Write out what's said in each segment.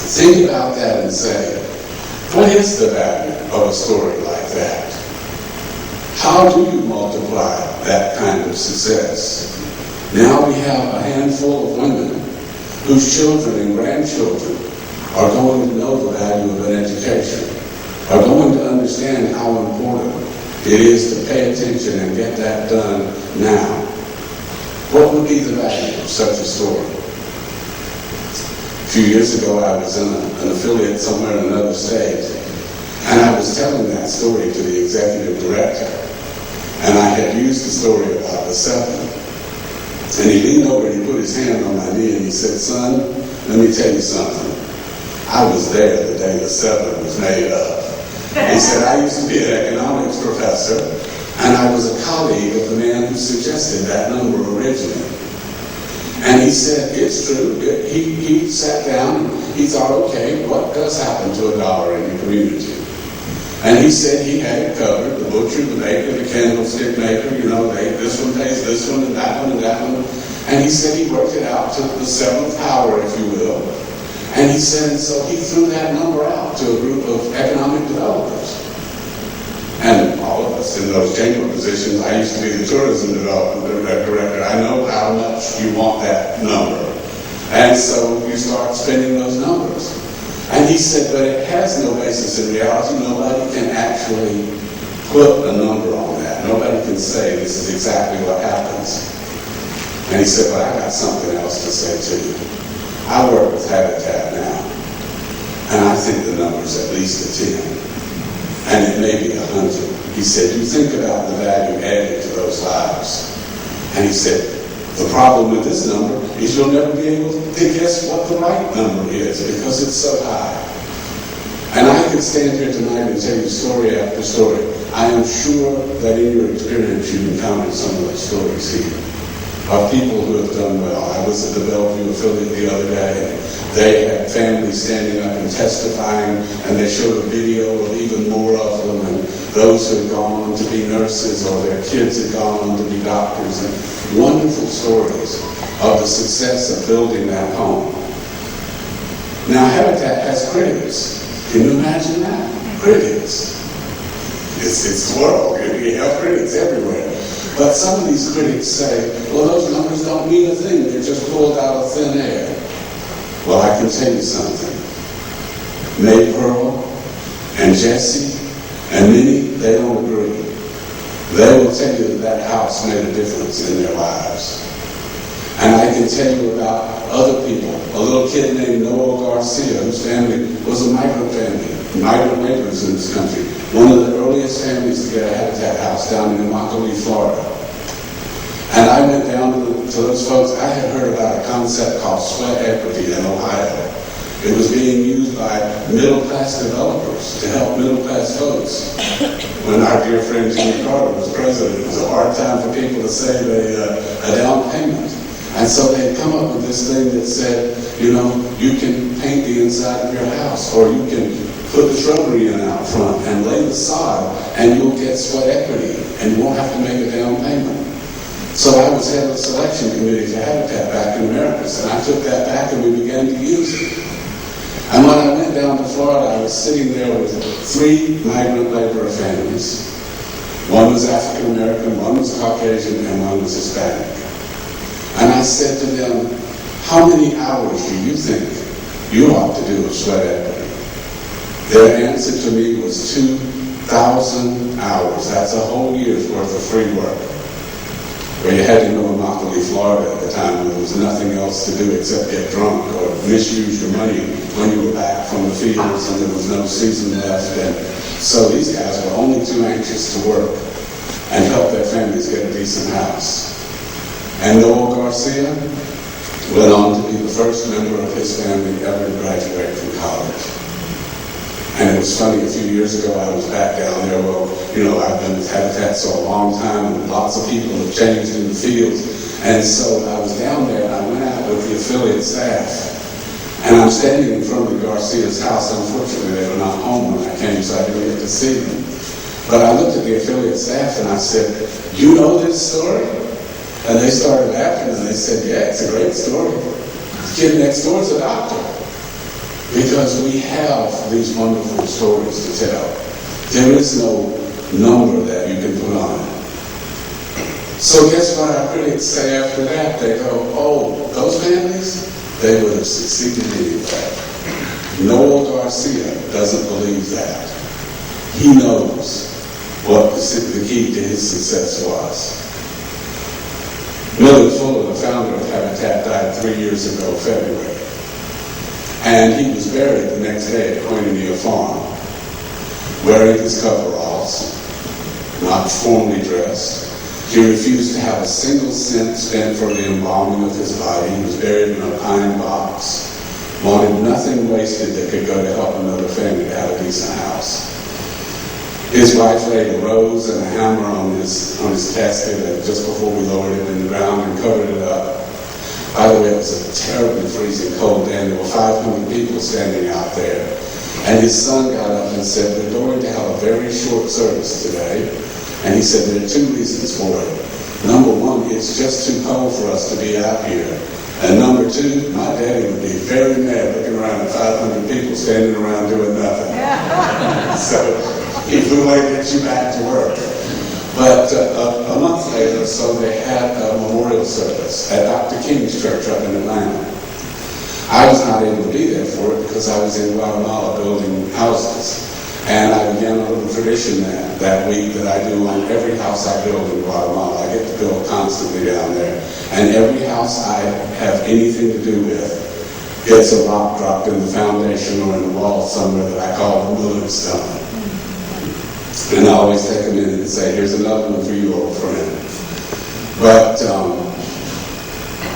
Think about that and say, what is the value of a story like that? How do you multiply that kind of success? Now we have a handful of women whose children and grandchildren are going to know the value of an education, are going to understand how important it is to pay attention and get that done now. What would be the value of such a story? A few years ago, I was in an affiliate somewhere in another state, and I was telling that story to the executive director. And I had used the story about the seven. And he leaned over and he put his hand on my knee and he said, "Son, let me tell you something. I was there the day the seven was made up." He said, "I used to be an economics professor, and I was a colleague of the man who suggested that number originally." And he said, "It's true." He sat down and he thought, okay, what does happen to a dollar in the community? And he said he had it covered: the butcher, the baker, the candlestick maker, this one pays this one and that one and that one. And he said he worked it out to the seventh power, if you will. And he said, and so he threw that number out to a group of economic developers. And all of us in those chamber positions, I used to be the tourism development director. I know how much you want that number. And so you start spending those numbers. And he said, but it has no basis in reality. Nobody can actually put a number on that. Nobody can say this is exactly what happens. And he said, but I got something else to say to you. I work with Habitat now, and I think the number's at least a 10. And it may be 100. He said, you think about the value added to those lives. And he said, the problem with this number is you'll never be able to guess what the right number is because it's so high. And I could stand here tonight and tell you story after story. I am sure that in your experience you've encountered some of those stories here of people who have done well. I was at the Bellevue affiliate the other day, and they had families standing up and testifying, and they showed a video of even more of them, and those who had gone on to be nurses or their kids had gone on to be doctors, and wonderful stories of the success of building that home. Now, Habitat has critics. Can you imagine that? Critics. It's the world. We have critics everywhere. But some of these critics say, well, those numbers don't mean a thing. They're just pulled out of thin air. Well, I can tell you something. May Pearl and Jesse and Minnie, they don't agree. They will tell you that that house made a difference in their lives. And I can tell you about other people. A little kid named Noel Garcia, whose family was a migrant family, migrant laborers in this country. One of the earliest families to get a Habitat house down in Immokalee, Florida. And I went down to those folks. I had heard about a concept called sweat equity in Ohio. It was being used by middle-class developers to help middle-class folks. When our dear friend Jimmy Carter was president, it was a hard time for people to save a down payment. And so they had come up with this thing that said, you can paint the inside of your house, or you can put the shrubbery in out front and lay the sod, and you'll get sweat equity, and you won't have to make a down payment. So I was head of the selection committee for Habitat back in Americas, and I took that back and we began to use it. And when I went down to Florida, I was sitting there with 3 migrant laborer families. One was African American, one was Caucasian, and one was Hispanic. And I said to them, how many hours do you think you ought to do of sweat equity? Their answer to me was 2,000 hours. That's a whole year's worth of free work. Where you had to know Immokalee, Florida at the time when there was nothing else to do except get drunk or misuse your money when you were back from the fields and there was no season left. And so these guys were only too anxious to work and help their families get a decent house. And Noel Garcia went on to be the first member of his family ever to graduate from college. And it was funny, a few years ago I was back down there. Well, I've been with Habitat so a long time, and lots of people have changed in the fields. And so I was down there, and I went out with the affiliate staff. And I'm standing in front of the Garcia's house. Unfortunately, they were not home when I came, so I didn't get to see them. But I looked at the affiliate staff, and I said, you know this story? And they started laughing, and they said, yeah, it's a great story. The kid next door is a doctor. because we have these wonderful stories to tell. There is no number that you can put on it. So guess what our critics say after that? They go, oh, those families, they would have succeeded anyway. Noel Garcia doesn't believe that. He knows what the key to his success was. Millard Fuller, the founder of Habitat, died 3 years ago, February. And he was buried the next day at Koinonia Farm, wearing his coveralls, not formally dressed. He refused to have a single cent spent for the embalming of his body. He was buried in a pine box, wanted nothing wasted that could go to help another family to have a decent house. His wife laid a rose and a hammer on his casket just before we lowered it in the ground and covered it up. By the way, it was a terribly freezing cold day, and there were 500 people standing out there. And his son got up and said, we're going to have a very short service today. And he said, there are 2 reasons for it. Number 1, it's just too cold for us to be out here. And number 2, my daddy would be very mad looking around at 500 people standing around doing nothing. So he flew away to get you back to work. But a month later, so they had a memorial service at Dr. King's church up in Atlanta. I was not able to be there for it because I was in Guatemala building houses. And I began a little tradition that week that I do on every house I build in Guatemala. I get to build constantly down there. And every house I have anything to do with gets a rock dropped in the foundation or in the wall somewhere that I call the Millard Stone. And I always take them in and say, here's another one for you, old friend. But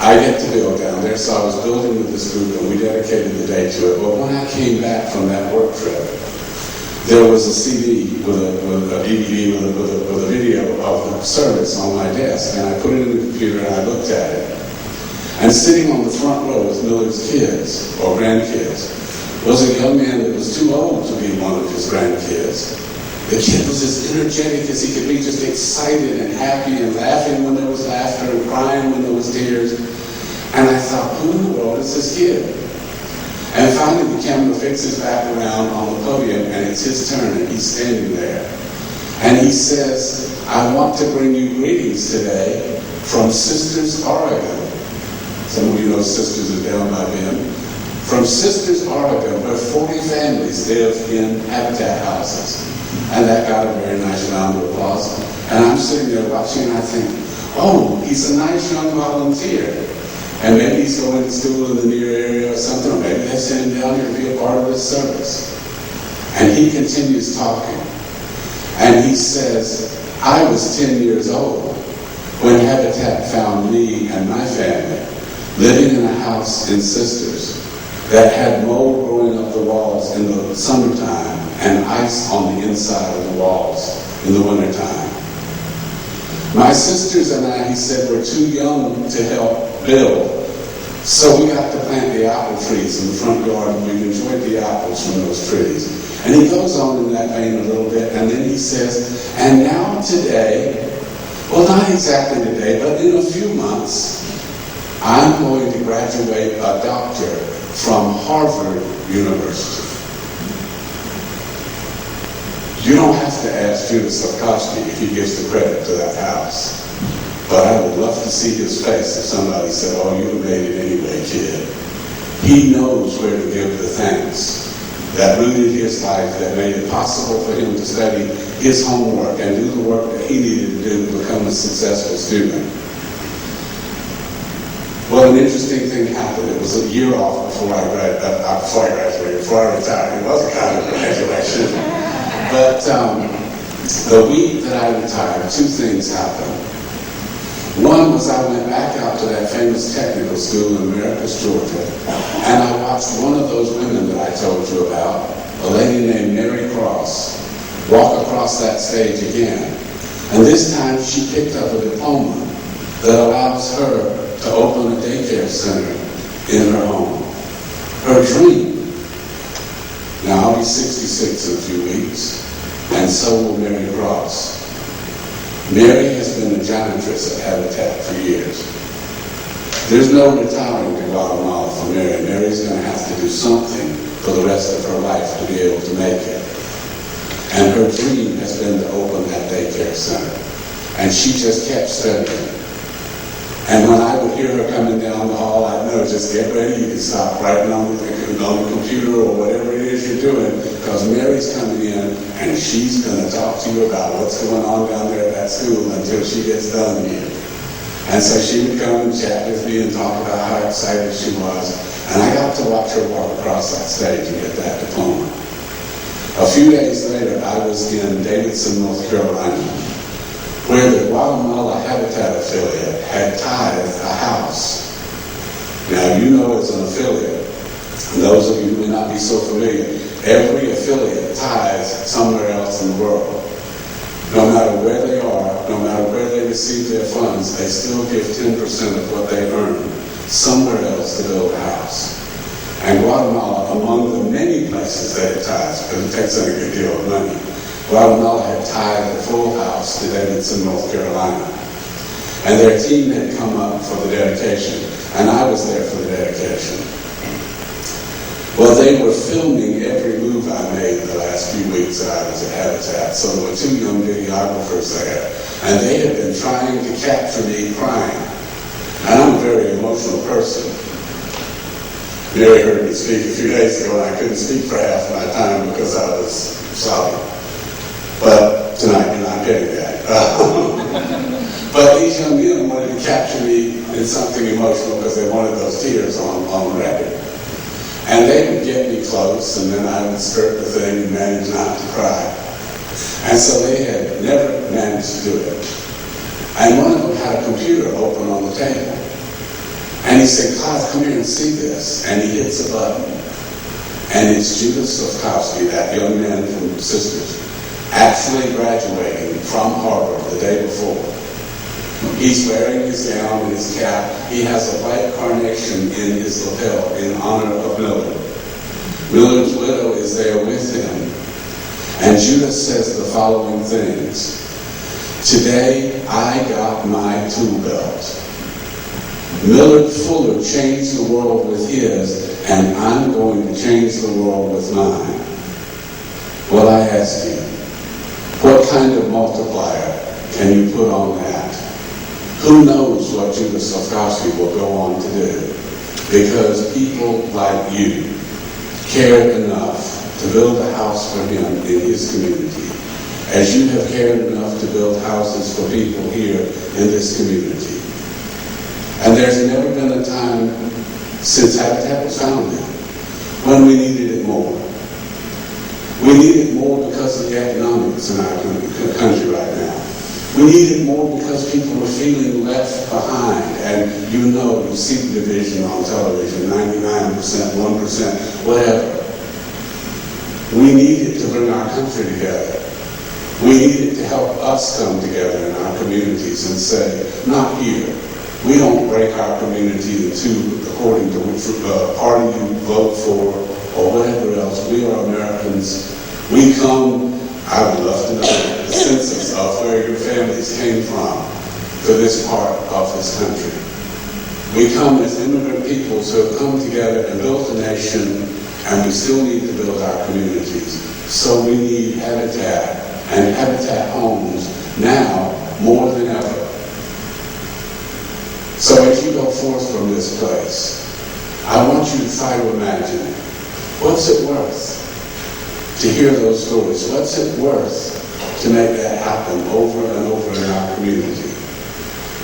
I get to build down there, so I was building with this group and we dedicated the day to it. But when I came back from that work trip, there was a CD with a DVD with a video of the service on my desk, and I put it in the computer and I looked at it. And sitting on the front row with Millard's kids, or grandkids, was a young man that was too old to be one of his grandkids. The kid was as energetic as he could be, just excited and happy and laughing when there was laughter and crying when there was tears. And I thought, who in the world is this kid? And finally the camera fixes back around on the podium and it's his turn and he's standing there. And he says, I want to bring you greetings today from Sisters, Oregon. Some of you know Sisters are down by Bend. From Sisters, Oregon, where 40 families live in habitat houses. And that got a very nice round of applause. And I'm sitting there watching and I think, oh, he's a nice young volunteer. And maybe he's going to school in the near area or something, or maybe they send him down here to be a part of this service. And he continues talking. And he says, I was 10 years old when Habitat found me and my family living in a house in Sisters that had mold growing up the walls in the summertime and ice on the inside of the walls in the wintertime. My sisters and I, he said, were too young to help build. So we got to plant the apple trees in the front yard and we enjoyed the apples from those trees. And he goes on in that vein a little bit and then he says, and now today, well not exactly today, but in a few months, I'm going to graduate a doctor from Harvard University. You don't have to ask Judah Sapkowski if he gives the credit to that house. But I would love to see his face if somebody said, oh, you made it anyway, kid. He knows where to give the thanks that rooted his life, that made it possible for him to study his homework and do the work that he needed to do to become a successful student. Well, an interesting thing happened. It was a year off before I graduated, before I retired. It was a kind of graduation. But the week that I retired, 2 things happened. One was I went back out to that famous technical school in Americus, Georgia, and I watched one of those women that I told you about, a lady named Mary Cross, walk across that stage again. And this time she picked up a diploma that allows her to open a daycare center in her home. Her dream. Now, I'll be 66 in a few weeks, and so will Mary Cross. Mary has been a janitress at Habitat for years. There's no retiring to Guatemala for Mary. Mary's going to have to do something for the rest of her life to be able to make it. And her dream has been to open that daycare center. And she just kept studying. And when I would hear her coming down the hall, I'd know, just get ready, you can stop writing on the computer or whatever it is you're doing, because Mary's coming in and she's going to talk to you about what's going on down there at that school until she gets done here. And so she would come and chat with me and talk about how excited she was. And I got to watch her walk across that stage and get that diploma. A few days later, I was in Davidson, North Carolina, where the Guatemala Habitat affiliate had tithed a house. Now, you know as an affiliate, and those of you who may not be so familiar, every affiliate tithes somewhere else in the world. No matter where they are, no matter where they receive their funds, they still give 10% of what they earn somewhere else to build a house. And Guatemala, among the many places they had tithes, because it takes in a good deal of money, Guatemala had tithed a full house to Davidson, North Carolina. And their team had come up for the dedication, and I was there for the dedication. Well, they were filming every move I made the last few weeks that I was at Habitat, so there were two young videographers there, and they had been trying to capture me crying. And I'm a very emotional person. Mary heard me speak a few days ago, and I couldn't speak for half my time because I was sobbing. But tonight you're not getting that. But these young men wanted to capture me in something emotional because they wanted those tears on record. And they would get me close, and then I would skirt the thing and manage not to cry. And so they had never managed to do it. And one of them had a computer open on the table. And he said, "Clive, come here and see this." And he hits a button. And it's Judah Sofkowski, that young man from Sisters, actually graduating from Harvard the day before. He's wearing his gown and his cap. He has a white carnation in his lapel in honor of Millard. Millard's widow is there with him. And Judah says the following things. "Today I got my tool belt. Millard Fuller changed the world with his, and I'm going to change the world with mine." Well, I ask you, what kind of multiplier can you put on that? Who knows what Judah Sofkowski will go on to do? Because people like you cared enough to build a house for him in his community, as you have cared enough to build houses for people here in this community. And there's never been a time since Habitat was founded when we needed it more. We need it more because of the economics in our country right now. We need it more because people are feeling left behind. And you see the division on television, 99%, 1%, whatever. We need it to bring our country together. We need it to help us come together in our communities and say, not here. We don't break our community in two according to which party you vote for or whatever else. We are Americans. We come, I would love to know the census of where your families came from to this part of this country. We come as immigrant peoples who have come together and built a nation, and we still need to build our communities. So we need Habitat and Habitat homes now more than ever. So as you go forth from this place, I want you to try to imagine, what's it worth to hear those stories? What's it worth to make that happen over and over in our community?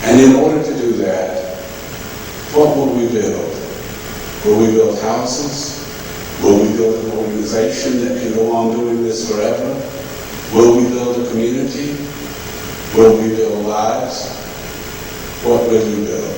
And in order to do that, what will we build? Will we build houses? Will we build an organization that can go on doing this forever? Will we build a community? Will we build lives? What will you build?